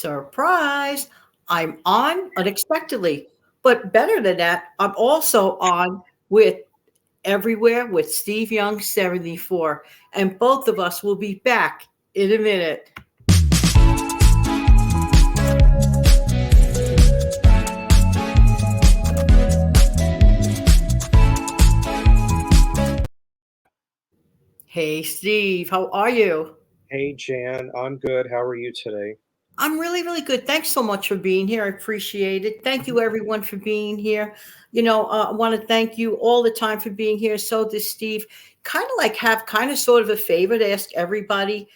Surprise! I'm on unexpectedly. But better than that, I'm also on with Everywhere with Steve Young 74. And both of us will be back in a minute. Hey, Steve, how are you? Hey Jan, I'm good. How are you today? I'm really, really good. Thanks so much for being here. I appreciate it. Thank Mhm. you, everyone, for being here. I want to thank you all the time for being here. So does Steve. Kind of like have kind of sort of a favor to ask everybody.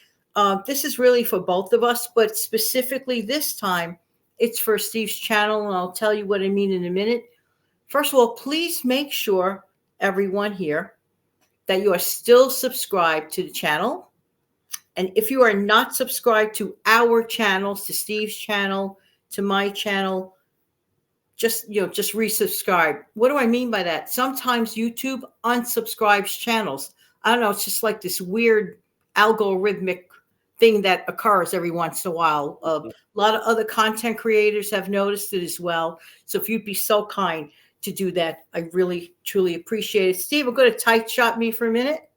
This is really for both of us, but specifically this time, it's for Steve's channel, and I'll tell you what I mean in a minute. First of all, please make sure everyone here that you are still subscribed to the channel. And if you are not subscribed to our channels, to Steve's channel, to my channel, just resubscribe. What do I mean by that? Sometimes YouTube unsubscribes channels. I don't know, it's just like this weird algorithmic thing that occurs every once in a while. A lot of other content creators have noticed it as well. So if you'd be so kind to do that, I really truly appreciate it. Steve, I'm going to tight shot me for a minute.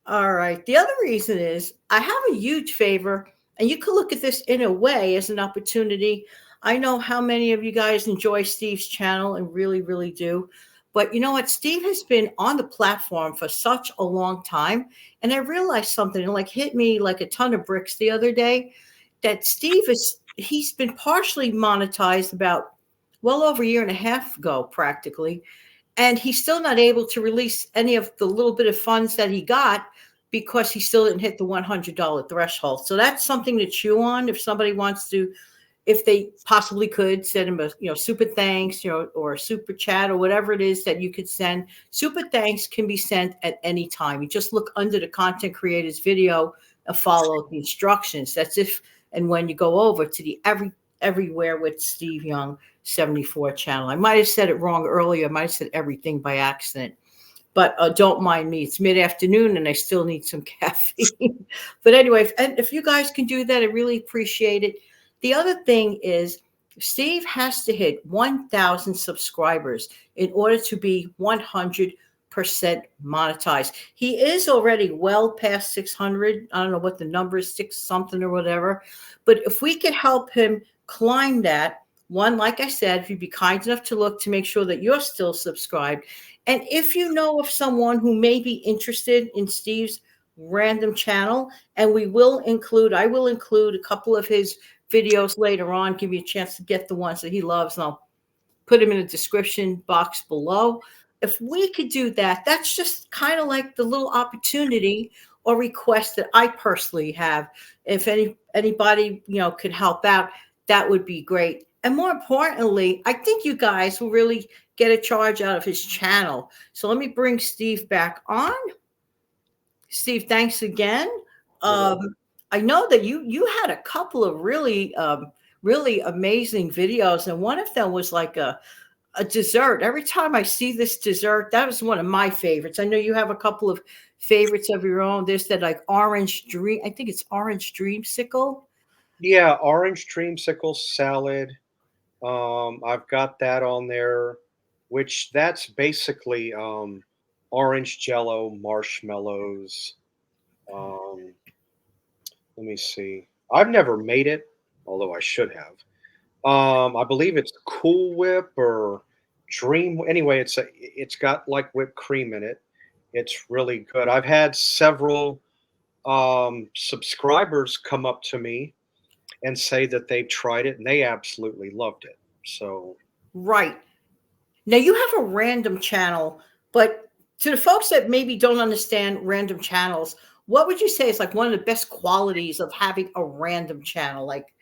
All right. The other reason is I have a huge favor, and you could look at this in a way as an opportunity. I know how many of you guys enjoy Steve's channel and really, really do. But you know what? Steve has been on the platform for such a long time. And I realized something, like hit me like a ton of bricks the other day, that he's been partially monetized about well over a year and a half ago, practically, and he's still not able to release any of the little bit of funds that he got because he still didn't hit the $100 threshold. So that's something to chew on if somebody wants to, if they possibly could send him a super thanks, or a super chat or whatever it is that you could send. Super thanks can be sent at any time. You just look under the content creator's video and follow the instructions. That's if and when you go over to the Everywhere with Steve Young 74 channel. I might have said it wrong earlier. I might have said everything by accident, but don't mind me. It's mid-afternoon and I still need some caffeine. But anyway, if you guys can do that, I really appreciate it. The other thing is Steve has to hit 1,000 subscribers in order to be 100% monetized. He is already well past 600. I don't know what the number is, six something or whatever. But if we could help him climb that, one, like I said, if you'd be kind enough to look to make sure that you're still subscribed. And if you know of someone who may be interested in Steve's random channel, and I will include a couple of his videos later on, give you a chance to get the ones that he loves, and I'll put them in the description box below. If we could do that, that's just kind of like the little opportunity or request that I personally have. If anybody could help out, that would be great. And more importantly, I think you guys will really get a charge out of his channel. So let me bring Steve back on. Steve, thanks again. You're welcome. I know that you had a couple of really amazing videos, and one of them was like a dessert. Every time I see this dessert, that was one of my favorites. I know you have a couple of favorites of your own. There's that like orange dream. I think it's orange dreamsicle. Yeah, orange dreamsicle salad. I've got that on there, which that's basically orange jello, marshmallows. Um, Let me see. I've never made it, although I should have. I believe it's Cool Whip or Dream. Anyway, it's got like whipped cream in it. It's really good. I've had several subscribers come up to me and say that they've tried it and they absolutely loved it. So, Right. Now you have a random channel, but to the folks that maybe don't understand random channels, what would you say is like one of the best qualities of having a random channel? Like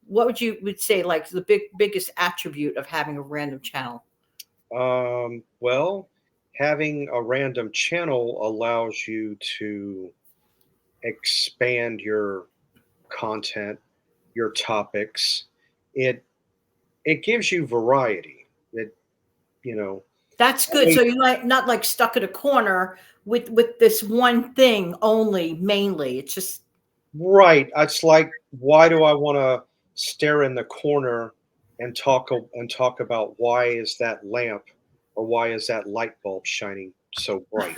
what would say like the biggest attribute of having a random channel? well, having a random channel allows you to expand your content, your topics. It it gives you variety. It you know, That's I good. mean, So you're like not like stuck in a corner with this one thing only mainly. It's just right. It's like, why do I want to? stare in the corner and talk about why is that lamp or why is that light bulb shining so bright.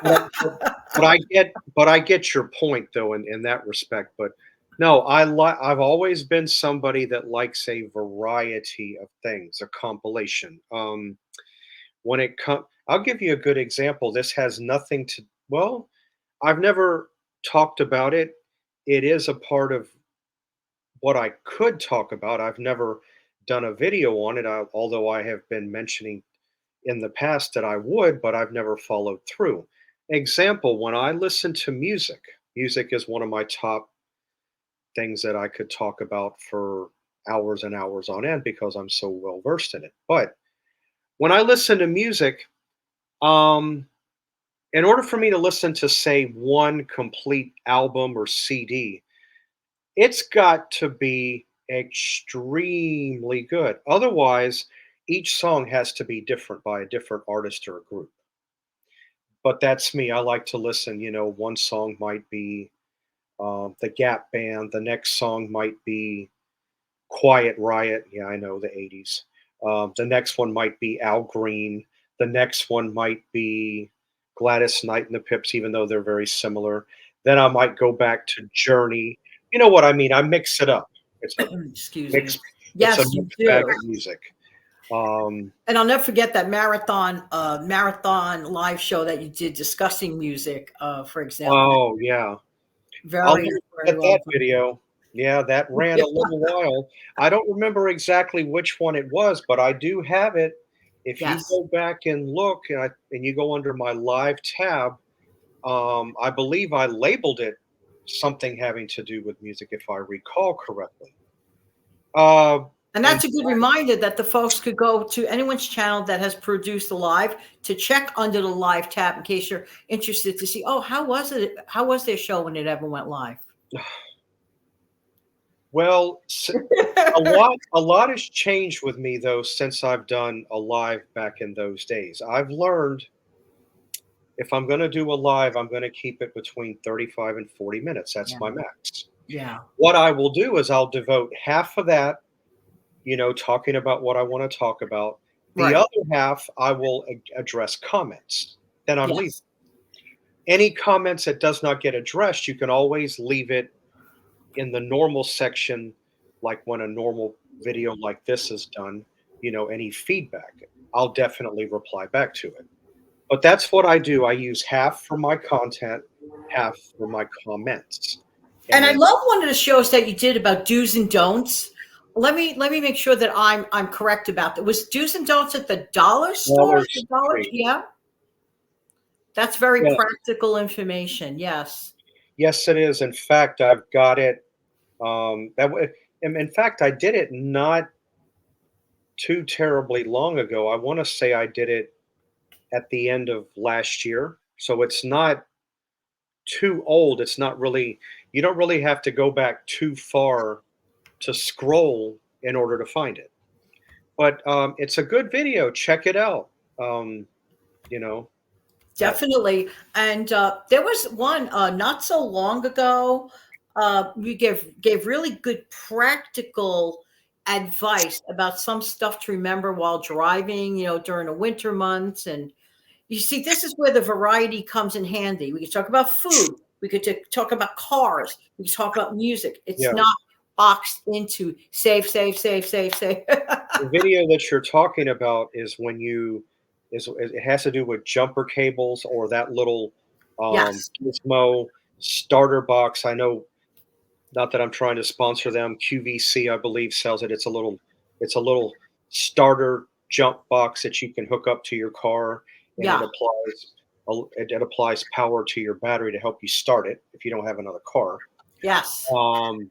But I get your point though in that respect. But no, I've always been somebody that likes a variety of things, a compilation. When it comes, I'll give you a good example. This has nothing to, well, I've never talked about it. It is a part of what I could talk about. I've never done a video on it, although I have been mentioning in the past that I would, but I've never followed through. Example, when I listen to music, music is one of my top things that I could talk about for hours and hours on end because I'm so well versed in it. But when I listen to music, um, in order for me to listen to, say, one complete album or CD, it's got to be extremely good. Otherwise, each song has to be different by a different artist or a group. But that's me. I like to listen. One song might be the Gap Band. The next song might be Quiet Riot. Yeah, I know the '80s. The next one might be Al Green. The next one might be Gladys Knight and the Pips, even though they're very similar. Then I might go back to Journey. You know what I mean? I mix it up. It's a Excuse me. mix. It's a Yes, you mixed bag do. of music. Um, And I'll never forget that marathon live show that you did discussing music, for example. oh yeah, I'll Very, never very forget well that done. video. Yeah, that ran Yeah. a little while. I don't remember exactly which one it was, but I do have it. If you Yes. go back and look, and you go under my live tab, I believe I labeled it something having to do with music, if I recall correctly. Uh, And and that's a good reminder that the folks could go to anyone's channel that has produced a live to check under the live tab in case you're interested to see, oh, how was it? How was their show when it ever went live? well, a lot has changed with me though since I've done a live back in those days. I've learned if I'm going to do a live, I'm going to keep it between 35 and 40 minutes. That's Yeah. my max. Yeah. What I will do is I'll devote half of that, talking about what I want to talk about. The Right. other half, I will address comments. Then I'm leaving. Yes. Any comments that does not get addressed, you can always leave it in the normal section, like when a normal video like this is done, any feedback, I'll definitely reply back to it. But that's what I do. I use half for my content, half for my comments. And And I then love one of the shows that you did about do's and don'ts. Let me make sure that I'm correct about that. Was do's and don'ts at the dollar store? Dollar The dollar, Tree. yeah. That's very Yeah. practical information. Yes. Yes, it is. In fact, I've got it. In fact, I did it not too terribly long ago. I want to say I did it at the end of last year. So it's not too old. It's not really, you don't really have to go back too far to scroll in order to find it. But it's a good video. Check it out. Um, you know, that Definitely. And there was one not so long ago. We gave really good practical advice about some stuff to remember while driving, during the winter months. And you see, this is where the variety comes in handy. We could talk about food. We could talk about cars. We could talk about music. It's yeah. not boxed into save, save, save, save, save. The video that you're talking about is when it has to do with jumper cables or that little Yes. Gizmo starter box. I know, not that I'm trying to sponsor them. QVC, I believe, sells it. It's a little starter jump box that you can hook up to your car, and Yeah. it applies power to your battery to help you start it if you don't have another car. Yes. Um,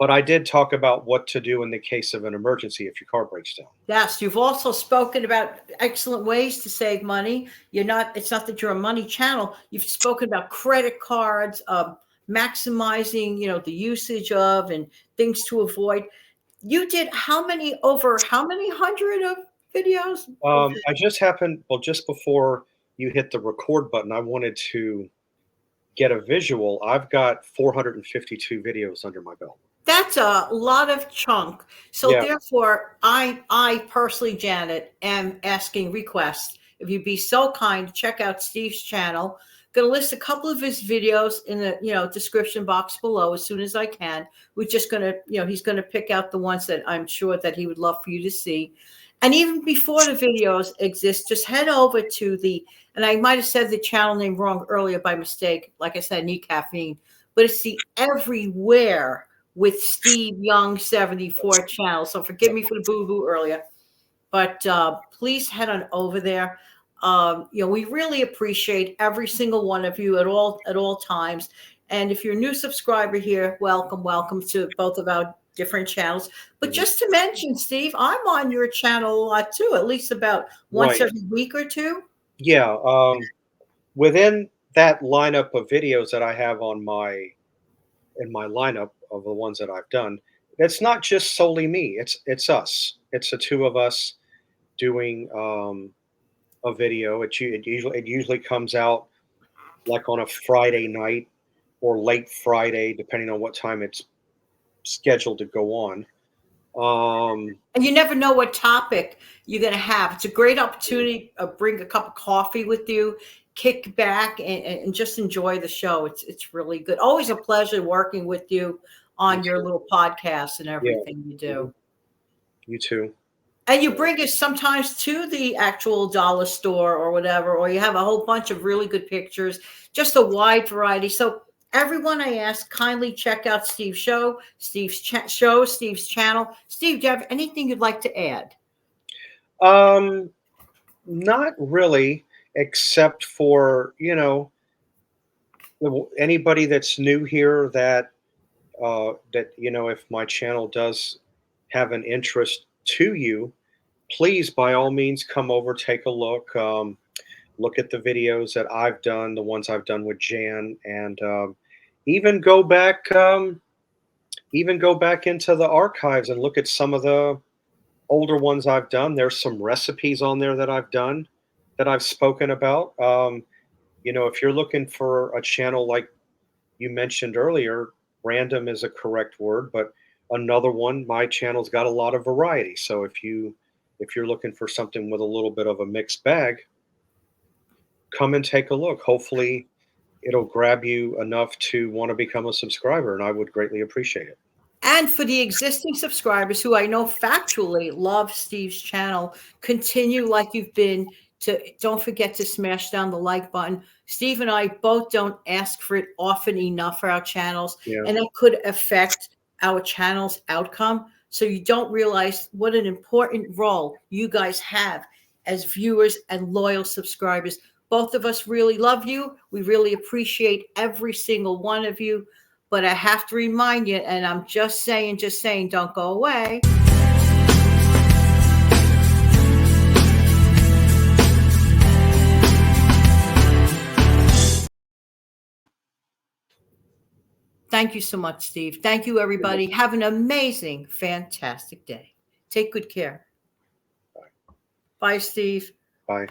but I did talk about what to do in the case of an emergency if your car breaks down. Yes, you've also spoken about excellent ways to save money. It's not that you're a money channel. You've spoken about credit cards, maximizing, the usage of and things to avoid. You did how many hundred of videos? I just happened, well, just before you hit the record button, I wanted to get a visual. I've got 452 videos under my belt. That's a lot of chunk. So Yeah. therefore, I personally, Janet, am asking request. If you'd be so kind to check out Steve's channel. Going to list a couple of his videos in the description box below as soon as I can. We're just going to he's going to pick out the ones that I'm sure that he would love for you to see. And even before the videos exist, just head over to and I might have said the channel name wrong earlier by mistake. Like I said, Need Caffeine, but it's the Everywhere with Steve Young 74 channel. So forgive me for the boo-boo earlier, but please head on over there. We really appreciate every single one of you at all times. And if you're a new subscriber here, welcome to both of our different channels. But just to mention, Steve, I'm on your channel a lot too, at least about once Right. every week or two. Yeah. Within that lineup of videos that I have in my lineup of the ones that I've done, it's not just solely me. It's us. It's the two of us doing a video. It usually comes out like on a Friday night or late Friday, depending on what time it's scheduled to go on. And you never know what topic you're going to have. It's a great opportunity to bring a cup of coffee with you, kick back, and just enjoy the show. It's really good. Always a pleasure working with you You on your too. little podcast and Yeah. everything you do. Mhm. You too. And you bring us sometimes to the actual dollar store or whatever, or you have a whole bunch of really good pictures, just a wide variety. So everyone I ask, kindly check out Steve's show, Steve's channel. Steve, do you have anything you'd like to add? Um, Not really, except for anybody that's new here that if my channel does have an interest to you, please by all means come over, take a look, look at the videos that I've done, the ones I've done with Jan, and even go back, into the archives and look at some of the older ones I've done. There's some recipes on there that I've done that I've spoken about. If you're looking for a channel like you mentioned earlier, random is a correct word, but another one, my channel's got a lot of variety. So if you're looking for something with a little bit of a mixed bag, come and take a look. Hopefully it'll grab you enough to want to become a subscriber, and I would greatly appreciate it. And for the existing subscribers who I know factually love Steve's channel, continue like you've been. Don't forget to smash down the like button. Steve and I both don't ask for it often enough for our channels, Yeah. and that could affect our channel's outcome. So you don't realize what an important role you guys have as viewers and loyal subscribers. Both of us really love you. We really appreciate every single one of you. But I have to remind you, and I'm just saying, don't go away. Thank you so much, Steve. Thank you, everybody. Have an amazing, fantastic day. Take good care. Bye, Steve. Bye.